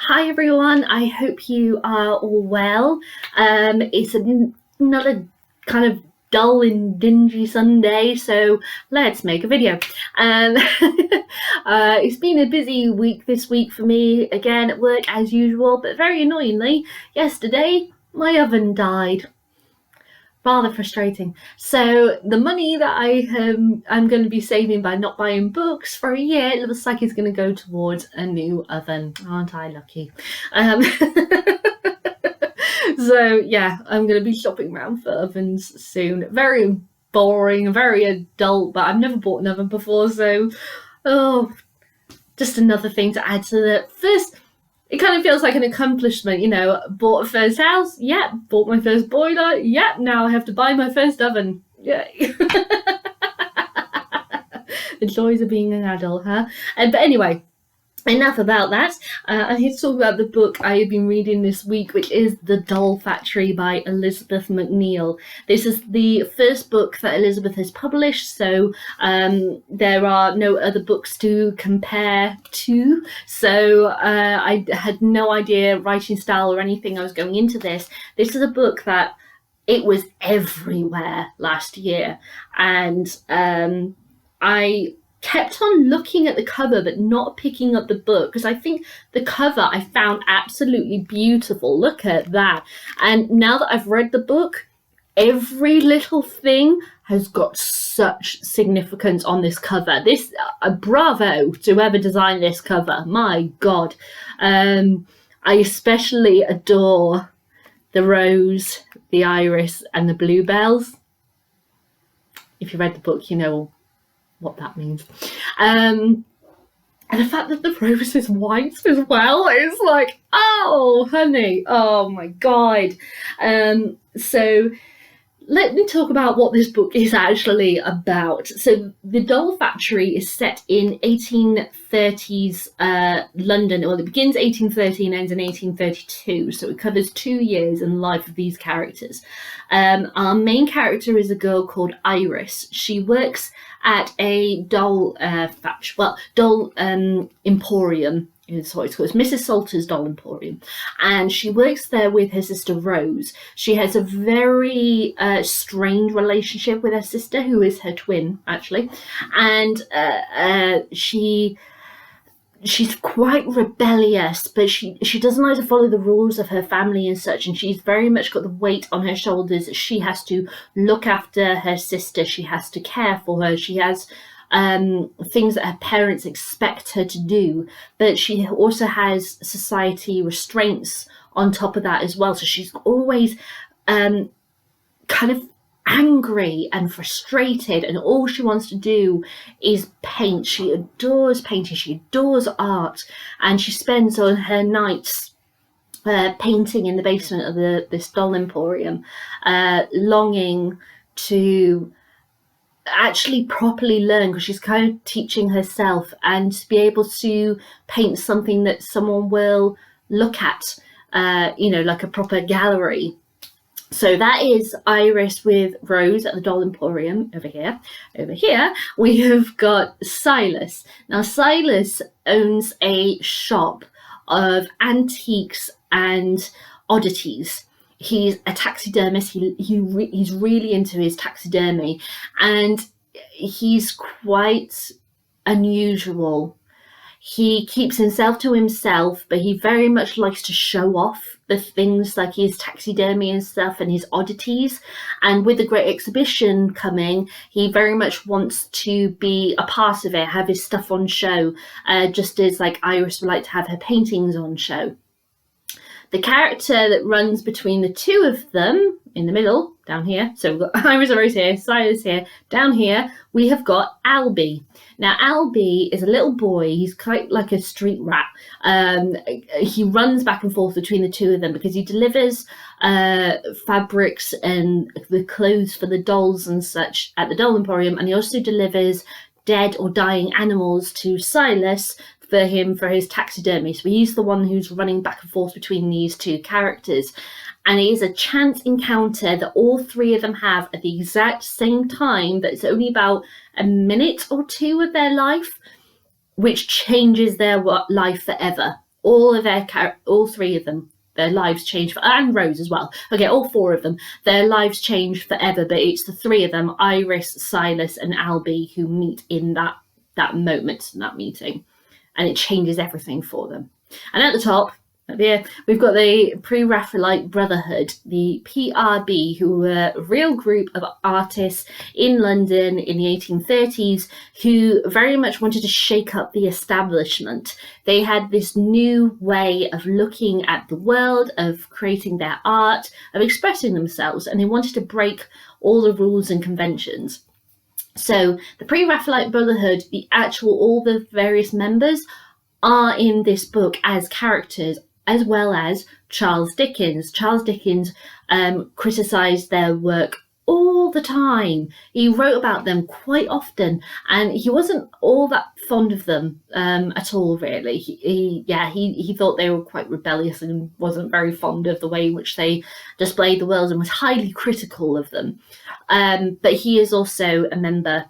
Hi everyone, I hope you are all well. It's another kind of dull and dingy Sunday, so let's make a video. It's been a busy week this week for me, again at work as usual, but very annoyingly, yesterday my oven died. Rather frustrating. So the money that I'm going to be saving by not buying books for a year, it looks like it's going to go towards a new oven. Aren't I lucky? So yeah, I'm going to be shopping around for ovens soon. Very boring, very adult, but I've never bought an oven before, so just another thing to add to the first. It kind of feels like an accomplishment, you know. Bought a first house, yeah. Bought my first boiler, yeah. Now I have to buy my first oven, yeah. The joys of being an adult, huh? But anyway, enough about that. I'm here to talk about the book I have been reading this week, which is The Doll Factory by Elizabeth MacNeal. This is the first book that Elizabeth has published, so there are no other books to compare to. So I had no idea writing style or anything I was going into this. This is a book that it was everywhere last year, and I kept on looking at the cover but not picking up the book, because I think the cover I found absolutely beautiful. Look at that. And now that I've read the book, every little thing has got such significance on this cover. This bravo to whoever designed this cover. My God. I especially adore the rose, the iris and the bluebells. If you read the book, you know what that means. And the fact that the rose is white as well is like, oh honey, oh my God. So let me talk about what this book is actually about. So The Doll Factory is set in 1830s London. Well, it begins 1830 and ends in 1832. So it covers 2 years in the life of these characters. Our main character is a girl called Iris. She works at a doll factory, doll emporium. Is what it's called. It's Mrs. Salter's Doll Emporium, and she works there with her sister Rose. She has a very strained relationship with her sister, who is her twin, actually, and she's quite rebellious, but she doesn't like to follow the rules of her family and such, and she's very much got the weight on her shoulders. She has to look after her sister. She has to care for her. She has things that her parents expect her to do, but she also has society restraints on top of that as well. So she's always kind of angry and frustrated, and all she wants to do is paint. She adores painting, she adores art, and she spends all her nights painting in the basement of this doll emporium, longing to actually properly learn, because she's kind of teaching herself, and to be able to paint something that someone will look at, like a proper gallery. So that is Iris with Rose at the Doll Emporium. Over here we have got Silas. Now Silas owns a shop of antiques and oddities. He's a taxidermist. He's really into his taxidermy, and he's quite unusual. He keeps himself to himself, but he very much likes to show off the things like his taxidermy and stuff and his oddities. And with the Great Exhibition coming, he very much wants to be a part of it, have his stuff on show, just as like Iris would like to have her paintings on show. The character that runs between the two of them, in the middle, down here, so we've got Iris Rose here, Silas here, down here, we have got Albys. Now, Albys is a little boy. He's quite like a street rat. He runs back and forth between the two of them because he delivers fabrics and the clothes for the dolls and such at the Doll Emporium, and he also delivers dead or dying animals to Silas for his taxidermy. So he's the one who's running back and forth between these two characters. And it is a chance encounter that all three of them have at the exact same time, that it's only about a minute or two of their life, which changes their life forever. all three of them, their lives change, and Rose as well. Okay, all four of them, their lives change forever, but it's the three of them, Iris, Silas, and Albys, who meet in that moment, in that meeting, and it changes everything for them. And at the top, there, we've got the Pre-Raphaelite Brotherhood, the PRB, who were a real group of artists in London in the 1830s who very much wanted to shake up the establishment. They had this new way of looking at the world, of creating their art, of expressing themselves, and they wanted to break all the rules and conventions. So the Pre-Raphaelite Brotherhood, all the various members are in this book as characters, as well as Charles Dickens. Charles Dickens criticised their work all the time. He wrote about them quite often, and he wasn't all that fond of them at all, really. He thought they were quite rebellious and wasn't very fond of the way in which they displayed the world, and was highly critical of them. But he is also a member.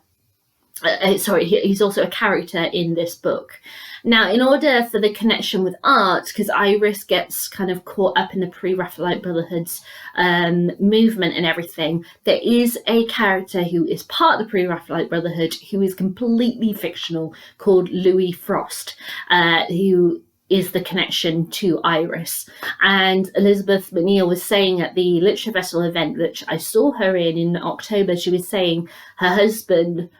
He's also a character in this book. Now, in order for the connection with art, because Iris gets kind of caught up in the Pre-Raphaelite Brotherhood's movement and everything, there is a character who is part of the Pre-Raphaelite Brotherhood who is completely fictional, called Louis Frost, who is the connection to Iris. And Elizabeth MacNeal was saying at the Literature Festival event, which I saw her in October, she was saying her husband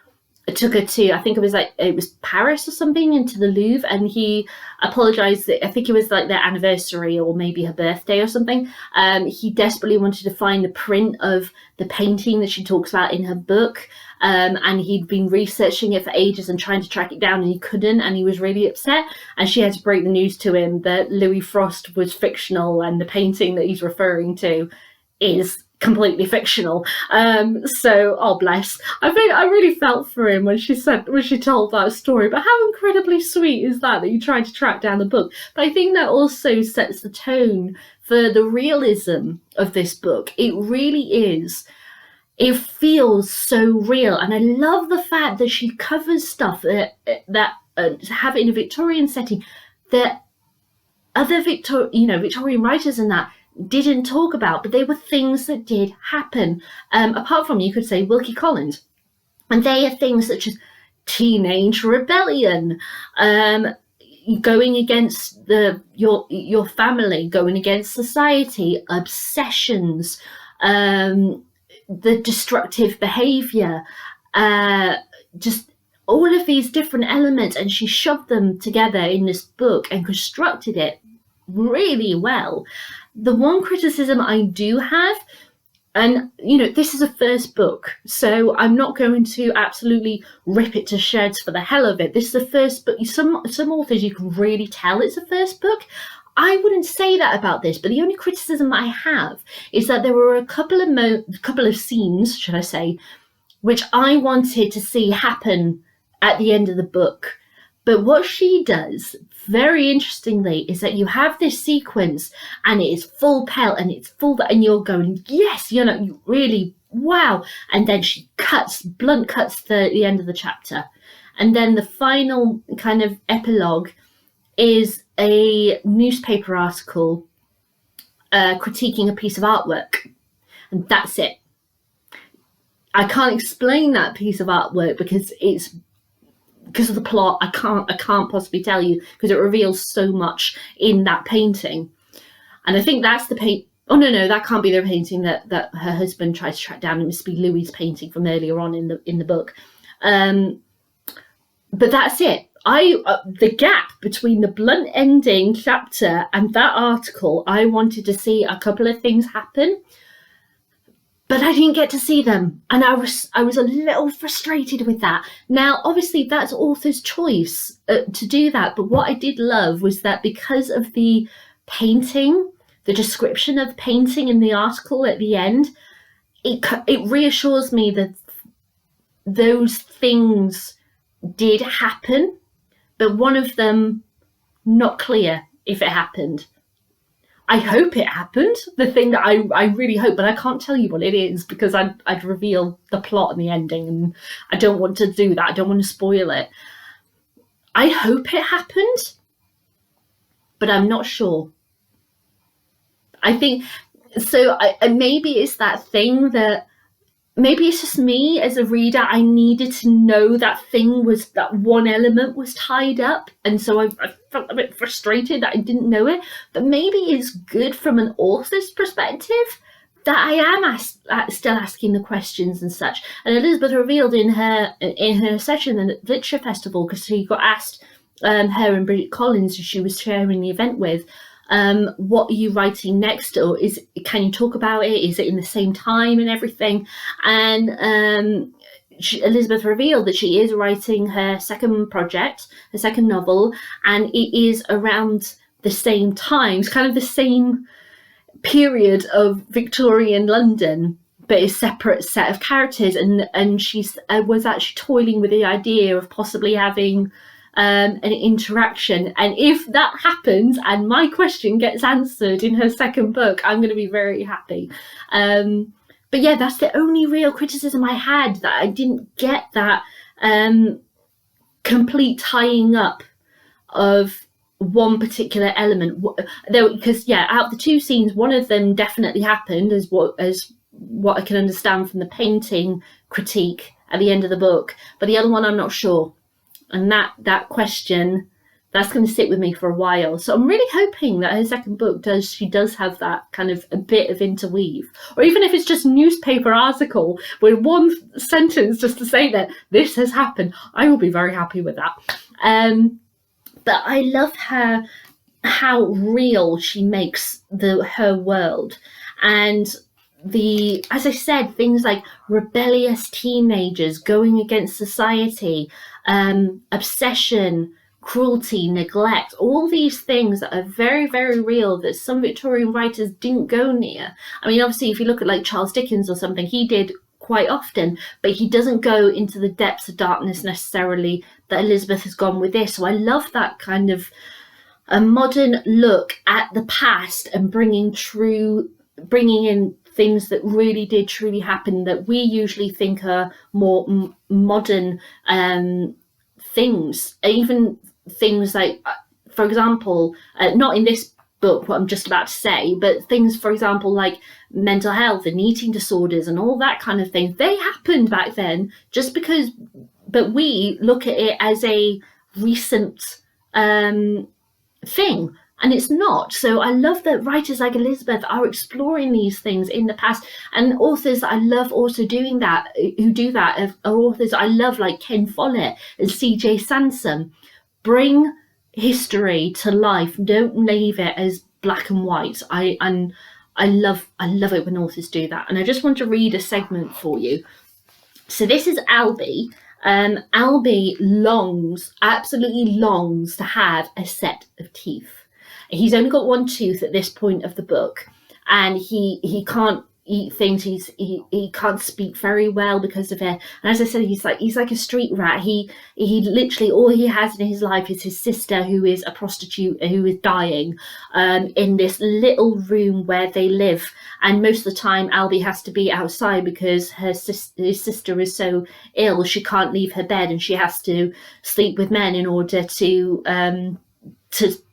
took her to, I think it was Paris or something, into the Louvre, and he apologised. I think it was like their anniversary or maybe her birthday or something. He desperately wanted to find the print of the painting that she talks about in her book, and he'd been researching it for ages and trying to track it down, and he couldn't, and he was really upset, and she had to break the news to him that Louis Frost was fictional and the painting that he's referring to is completely fictional. So, oh bless. I really felt for him when she told that story. But how incredibly sweet is that you tried to track down the book? But I think that also sets the tone for the realism of this book. It really is. It feels so real, and I love the fact that she covers stuff that have it in a Victorian setting that other Victorian writers and that didn't talk about, but they were things that did happen. Apart from, you could say, Wilkie Collins, and they are things such as teenage rebellion, going against your family, going against society, obsessions, the destructive behaviour, just all of these different elements, and she shoved them together in this book and constructed it really well. The one criticism I do have, and this is a first book, so I'm not going to absolutely rip it to shreds for the hell of it. This is the first book. Some authors, you can really tell it's a first book. I wouldn't say that about this, but the only criticism I have is that there were a couple of scenes, should I say, which I wanted to see happen at the end of the book. But what she does, very interestingly, is that you have this sequence and it is full pelt and it's full, and you're going, yes, you really, wow. And then she blunt cuts the end of the chapter. And then the final kind of epilogue is a newspaper article critiquing a piece of artwork. And that's it. I can't explain that piece of artwork because of the plot. I can't possibly tell you, because it reveals so much in that painting. And I think that's the oh no, that can't be the painting that her husband tried to track down. It must be Louis' painting from earlier on in the book. But that's it. The gap between the blunt ending chapter and that article, I wanted to see a couple of things happen, but I didn't get to see them, and I was a little frustrated with that. Now, obviously, that's author's choice to do that, but what I did love was that because of the painting, the description of painting in the article at the end, it reassures me that those things did happen, but one of them not clear if it happened. I hope it happened, the thing that I really hope, but I can't tell you what it is because I'd reveal the plot and the ending, and I don't want to do that. I don't want to spoil it. I hope it happened, but I'm not sure. I think so. Maybe it's that thing that maybe it's just me as a reader. I needed to know that one element was tied up, and so I felt a bit frustrated that I didn't know it. But maybe it's good from an author's perspective that I am still asking the questions and such. And Elizabeth revealed in her session at the Literature Festival, because she got asked, her and Bridget Collins, who she was sharing the event with, what are you writing next, or can you talk about it? Is it in the same time and everything? And Elizabeth revealed that she is writing her second project, her second novel, and it is around the same times, kind of the same period of Victorian London, but a separate set of characters. And she was actually toiling with the idea of possibly having an interaction. And if that happens and my question gets answered in her second book, I'm going to be very happy. But yeah, that's the only real criticism I had, that I didn't get that complete tying up of one particular element. Because out of the two scenes, one of them definitely happened, as what I can understand from the painting critique at the end of the book, but the other one I'm not sure. And that question, that's going to sit with me for a while. So I'm really hoping that her second book she does have that kind of a bit of interweave, or even if it's just a newspaper article with one sentence just to say that this has happened, I will be very happy with that. But I love how real she makes her world, and as I said, things like rebellious teenagers going against society, obsession, cruelty, neglect, all these things that are very, very real that some Victorian writers didn't go near. I mean, obviously, if you look at like Charles Dickens or something, he did quite often, but he doesn't go into the depths of darkness necessarily that Elizabeth has gone with this. So I love that kind of a modern look at the past and bringing in things that really did truly happen, that we usually think are more modern things. Even things like, for example, not in this book, what I'm just about to say, but things, for example, like mental health and eating disorders and all that kind of thing, they happened back then, but we look at it as a recent thing, and it's not. So I love that writers like Elizabeth are exploring these things in the past, and authors that I love also doing that, who do that, are authors I love like Ken Follett and C.J. Sansom. Bring history to life, don't leave it as black and white. I love it when authors do that. And I just want to read a segment for you. So this is Albys. Albys absolutely longs to have a set of teeth. He's only got one tooth at this point of the book, and he can't eat things. He can't speak very well because of it. And as I said, he's like a street rat. He literally, all he has in his life is his sister, who is a prostitute, who is dying, in this little room where they live. And most of the time, Albys has to be outside because his sister is so ill, she can't leave her bed, and she has to sleep with men in order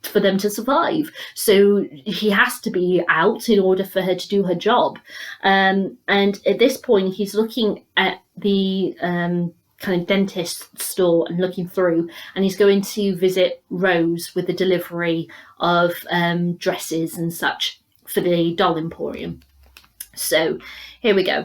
for them to survive. So he has to be out in order for her to do her job. And at this point, he's looking at the kind of dentist store and looking through, and he's going to visit Rose with the delivery of dresses and such for the doll emporium. So here we go.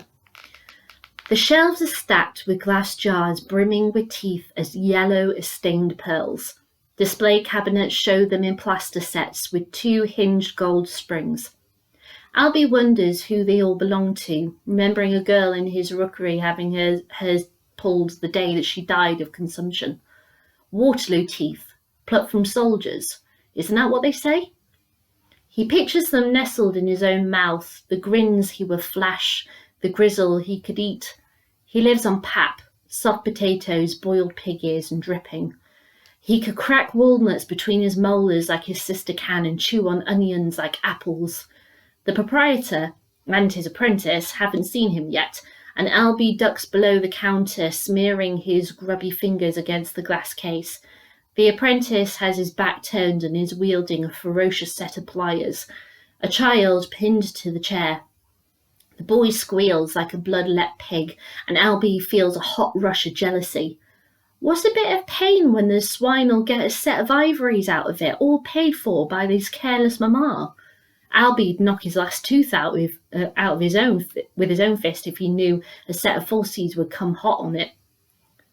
The shelves are stacked with glass jars brimming with teeth as yellow as stained pearls. Display cabinets show them in plaster sets with 2 hinged gold springs. Albys wonders who they all belong to, remembering a girl in his rookery having hers pulled the day that she died of consumption. Waterloo teeth, plucked from soldiers. Isn't that what they say? He pictures them nestled in his own mouth, the grins he would flash, the grizzle he could eat. He lives on pap, soft potatoes, boiled pig ears and dripping. He could crack walnuts between his molars like his sister can, and chew on onions like apples. The proprietor and his apprentice haven't seen him yet, and Albys ducks below the counter, smearing his grubby fingers against the glass case. The apprentice has his back turned and is wielding a ferocious set of pliers, a child pinned to the chair. The boy squeals like a blood-let pig, and Albie feels a hot rush of jealousy. What's a bit of pain when the swine'll get a set of ivories out of it, all paid for by this careless mamma? Albie'd knock his last tooth out with his own fist if he knew a set of falsies would come hot on it.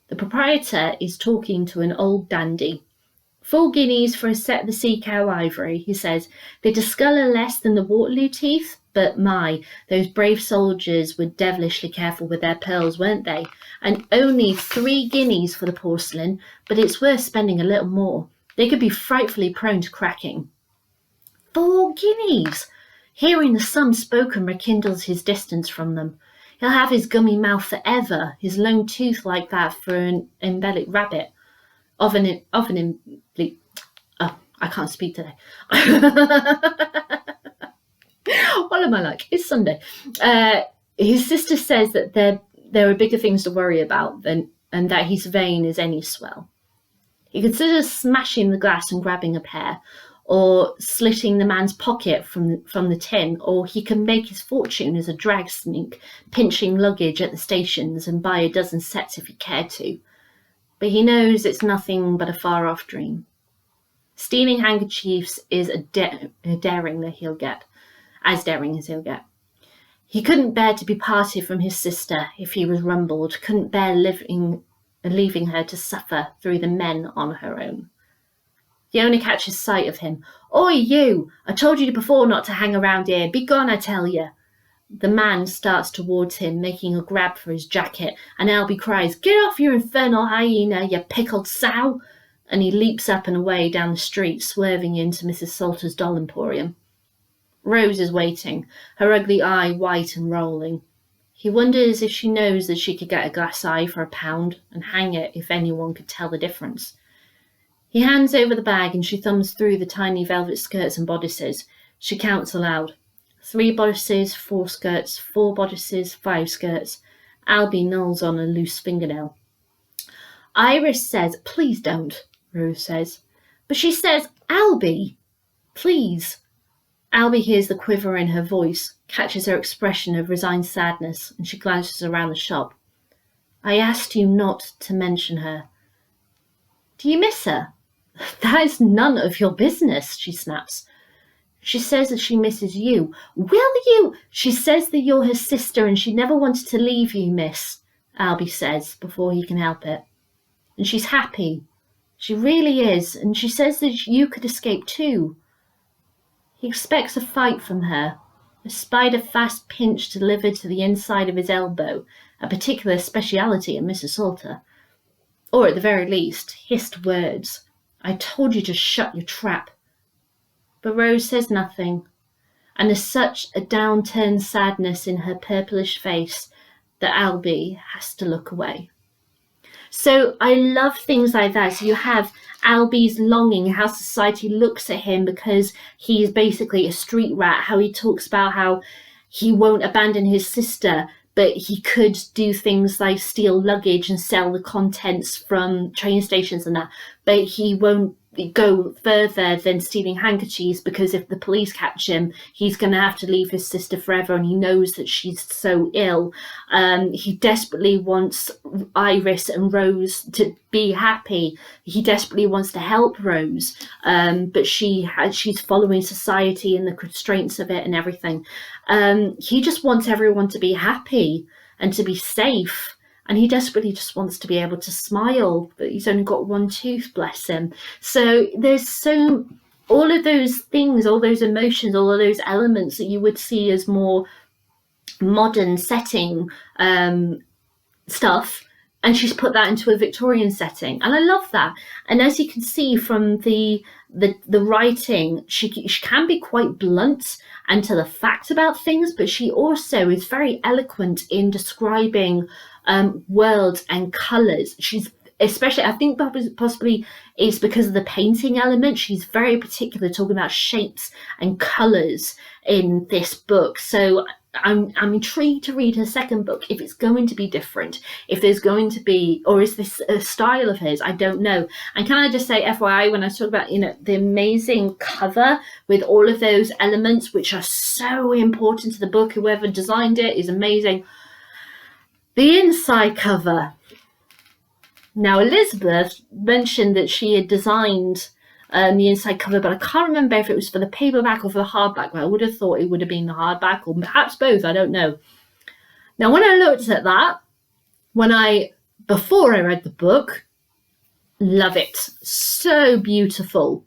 The proprietor is talking to an old dandy. 4 guineas for a set of the sea cow ivory, he says. They discolour less than the Waterloo teeth, but my, those brave soldiers were devilishly careful with their pearls, weren't they? And only 3 guineas for the porcelain, but it's worth spending a little more. They could be frightfully prone to cracking. 4 guineas! Hearing the sum spoken rekindles his distance from them. He'll have his gummy mouth forever, his lone tooth like that for an inbecilic rabbit. I can't speak today. What am I like? It's Sunday. His sister says that there are bigger things to worry about and that he's vain as any swell. He considers smashing the glass and grabbing a pair, or slitting the man's pocket from the tin, or he can make his fortune as a drag sneak, pinching luggage at the stations and buy a dozen sets if he cared to. But he knows it's nothing but a far-off dream. Stealing handkerchiefs is as daring as he'll get. He couldn't bear to be parted from his sister if he was rumbled, couldn't bear leaving her to suffer through the men on her own. The owner catches sight of him. Oi, you! I told you before not to hang around here. Be gone, I tell you. The man starts towards him, making a grab for his jacket, and Albie cries, Get off, you infernal hyena, you pickled sow! And he leaps up and away down the street, swerving into Mrs. Salter's doll emporium. Rose is waiting, her ugly eye white and rolling. He wonders if she knows that she could get a glass eye for £1 and hang it if anyone could tell the difference. He hands over the bag and she thumbs through the tiny velvet skirts and bodices. She counts aloud. 3 bodices, 4 skirts, 4 bodices, 5 skirts. Albie nulls on a loose fingernail. Iris says, Please don't, Rose says. But she says, Albie, please. Albie hears the quiver in her voice, catches her expression of resigned sadness, and she glances around the shop. I asked you not to mention her. Do you miss her? That is none of your business, she snaps. She says that she misses you. Will you? She says that you're her sister and she never wanted to leave you, miss, Albie says before he can help it. And she's happy. She really is, and she says that you could escape too. He expects a fight from her, a spider-fast pinch delivered to the inside of his elbow, a particular speciality of Mrs. Salter. Or at the very least, hissed words. I told you to shut your trap. But Rose says nothing, and there's such a downturned sadness in her purplish face that Albie has to look away. So I love things like that. So you have Albie's longing, how society looks at him because he is basically a street rat, how he talks about how he won't abandon his sister, but he could do things like steal luggage and sell the contents from train stations and that, but he won't go further than stealing handkerchiefs because if the police catch him, he's going to have to leave his sister forever, and he knows that she's so ill. He desperately wants Iris and Rose to be happy. He desperately wants to help Rose, but she's following society and the constraints of it and everything. He just wants everyone to be happy and to be safe. And he desperately just wants to be able to smile, but he's only got 1 tooth, bless him. So there's all of those things, all those emotions, all of those elements that you would see as more modern setting stuff. And she's put that into a Victorian setting. And I love that. And as you can see from the writing, she can be quite blunt and to the fact about things, but she also is very eloquent in describing worlds and colours. She's especially, I think possibly it's because of the painting element. She's very particular talking about shapes and colours in this book. So I'm intrigued to read her second book, if it's going to be different, if there's going to be, or is this a style of hers? I don't know. And can I just say, FYI, when I talk about, the amazing cover with all of those elements which are so important to the book, whoever designed it is amazing. The inside cover. Now, Elizabeth mentioned that she had designed the inside cover, but I can't remember if it was for the paperback or for the hardback. But I would have thought it would have been the hardback, or perhaps both. I don't know. Now, when I looked at that, before I read the book, love it, so beautiful.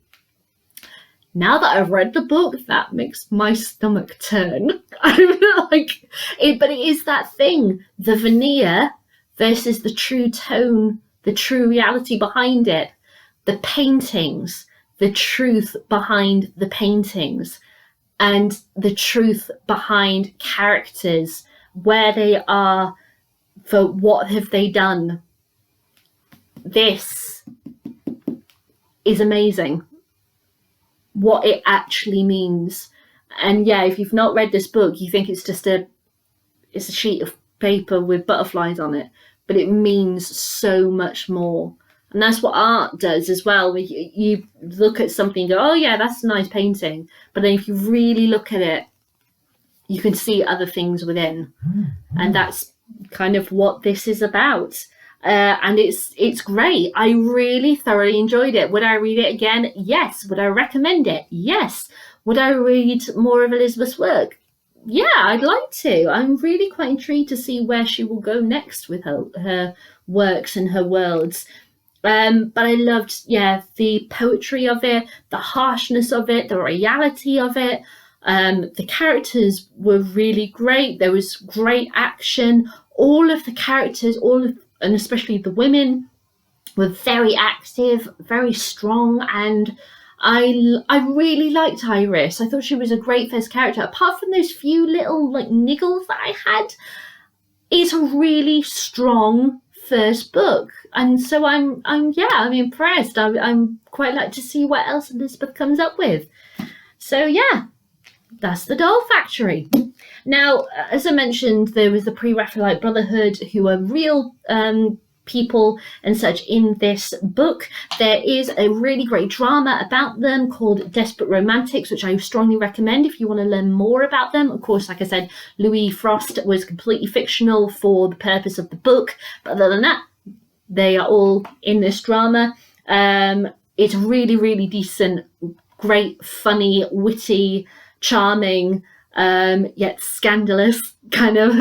Now that I've read the book, that makes my stomach turn. I'm like it, but it is that thing: the veneer versus the true tone, the true reality behind it, the paintings, the truth behind the paintings, and the truth behind characters, where they are, for what have they done. This is amazing, what it actually means. And yeah, if you've not read this book, you think it's just a sheet of paper with butterflies on it, but it means so much more. And that's what art does as well. You look at something and go, oh yeah, that's a nice painting. But then if you really look at it, you can see other things within. And that's kind of what this is about. And it's great. I really thoroughly enjoyed it. Would I read it again? Yes. Would I recommend it? Yes. Would I read more of Elizabeth's work? Yeah, I'd like to. I'm really quite intrigued to see where she will go next with her works and her worlds. But I loved, the poetry of it, the harshness of it, the reality of it. The characters were really great. There was great action. All of the characters, and especially the women, were very active, very strong, and I really liked Iris. I thought she was a great first character. Apart from those few little niggles that I had, it's a really strong first book, and so I'm impressed. I'm quite like to see what else Elizabeth comes up with. So yeah, that's the Doll Factory. Now, as I mentioned, there was the Pre-Raphaelite Brotherhood, who are real people and such in this book. There is a really great drama about them called Desperate Romantics, which I strongly recommend if you want to learn more about them. Of course, like I said, Louis Frost was completely fictional for the purpose of the book, but other than that, they are all in this drama. It's really, really decent, great, funny, witty, charming, yet scandalous kind of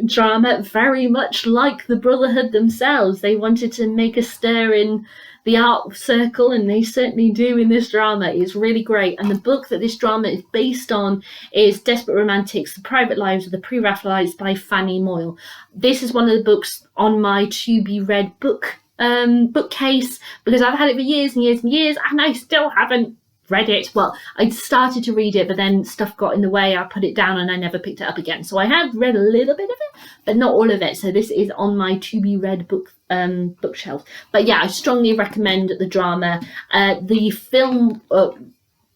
drama, very much like the Brotherhood themselves. They wanted to make a stir in the art circle, and they certainly do in this drama. It's really great. And the book that this drama is based on is Desperate Romantics, The Private Lives of the Pre-Raphaelites by Fanny Moyle. This is one of the books on my to-be-read bookcase, because I've had it for years and years and years, and I still haven't read it. Well, I started to read it, but then stuff got in the way. I put it down and I never picked it up again. So I have read a little bit of it, but not all of it. So this is on my to-be-read bookshelf. But yeah, I strongly recommend the drama. The film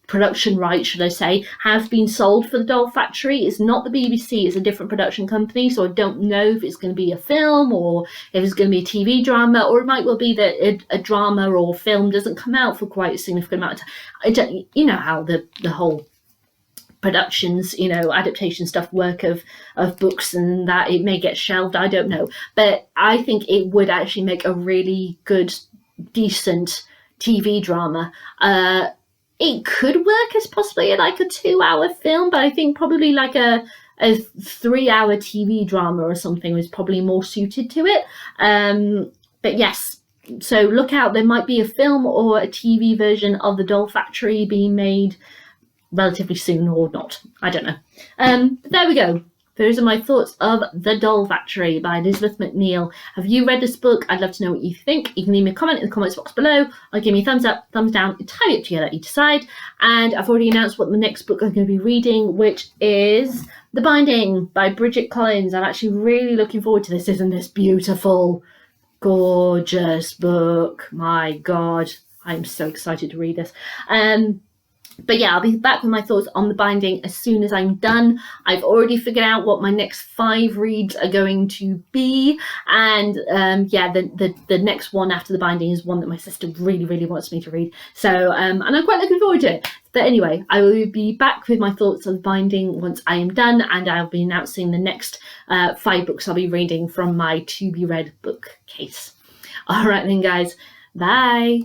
production rights, should I say, have been sold for the Doll Factory. It's not the BBC, it's a different production company, so I don't know if it's going to be a film or if it's going to be a TV drama, or it might well be that a drama or film doesn't come out for quite a significant amount of time. You know how the whole productions, adaptation stuff work of books, and that it may get shelved, I don't know. But I think it would actually make a really good, decent TV drama. It could work as possibly like a 2-hour film, but I think probably like a 3-hour TV drama or something was probably more suited to it. But yes, so look out. There might be a film or a TV version of The Doll Factory being made relatively soon, or not. I don't know. But there we go. Those are my thoughts of The Doll Factory by Elizabeth MacNeal. Have you read this book? I'd love to know what you think. You can leave me a comment in the comments box below, or give me a thumbs up, thumbs down, entirely up to you, let you decide. And I've already announced what the next book I'm going to be reading, which is The Binding by Bridget Collins. I'm actually really looking forward to this. Isn't this beautiful? Gorgeous book. My God, I'm so excited to read this. But yeah, I'll be back with my thoughts on the binding as soon as I'm done. I've already figured out what my next 5 reads are going to be, and yeah, the next one after the binding is one that my sister really wants me to read. So and I'm quite looking forward to it. But anyway, I will be back with my thoughts on the binding once I am done, and I'll be announcing the next 5 books I'll be reading from my to be read bookcase. All right then, guys. Bye.